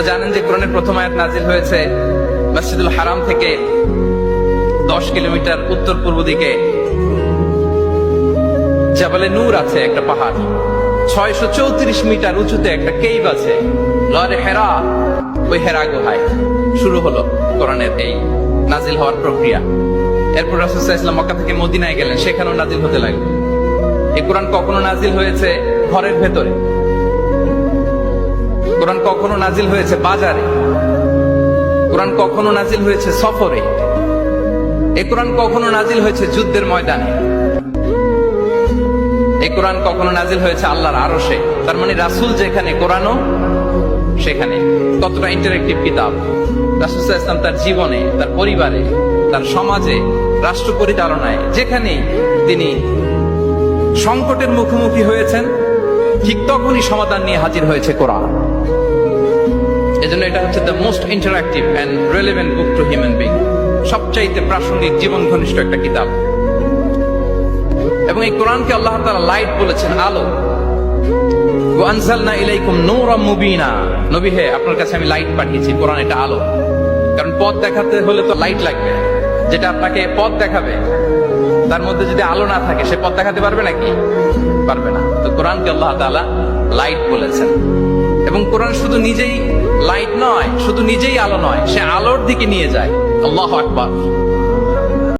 আপনারা জানেন যে কোরআনের প্রথম আয়াত নাজিল হয়েছে মসজিদুল হারাম থেকে 10 কিলোমিটার উত্তর পূর্ব দিকে জাবালে নূর আছে, একটা পাহাড় 634 মিটার উঁচুতে একটা কেইভ আছে, লরে হেরা। ওই হেরা গুহায় শুরু হলো কোরআনের এই নাজিল হওয়ার প্রক্রিয়া। এরপর রাসূল সাল্লাল্লাহু আলাইহি ওয়াসাল্লাম মক্কা থেকে মদিনায় গেলেন, সেখানেও নাজিল হতে লাগলো। এই কোরআন কখনো নাজিল হয়েছে ঘরের ভেতরে, কোরআন কখনো নাজিল হয়েছে বাজারে, কোরআন কখনো নাজিল হয়েছে সফরে, এই কোরআন কখনো নাজিল হয়েছে যুদ্ধের ময়দানে, এই কোরআন কখনো নাজিল হয়েছে আল্লাহর আরশে। তার মানে রাসূল যেখানে, কোরআনও সেখানে। কতটা ইন্টারেক্টিভ কিতাব! রাসূল সাল্লাল্লাহু আলাইহি ওয়াসাল্লাম তার জীবনে, তার পরিবারে, তার সমাজে, রাষ্ট্র পরিচালনায় যেখানেই তিনি সংকটের মুখোমুখি হয়েছেন, ঠিক তখনই সমাধান নিয়ে হাজির হয়েছে কোরআন। এজন্য এটা হচ্ছে the most interactive and relevant book to human being, সবচাইতে প্রাসঙ্গিক, জীবন ঘনিষ্ঠ একটা কিতাব। এবং এই কোরআনকে আল্লাহ তাআলা লাইট বলেছেন, আলো। ওয়া আনজালনা ইলাইকুম নূরাম মুবিনা, নবী হে, আপনার কাছে আমি লাইট পাঠিয়েছি। কোরআন এটা আলো, কারণ পথ দেখাতে হলে তো লাইট লাগবে। যেটা আপনাকে পথ দেখাবে তার মধ্যে যদি আলো না থাকে, সে পথ দেখাতে পারবে নাকি? পারবে না। তো কোরআনকে আল্লাহ তাআলা লাইট বলেছেন। এবং কোরআন শুধু নিজেই লাইট নয়, শুধু নিজেই আলো নয়, সে আলোর দিকে নিয়ে যায়। আল্লাহু আকবার।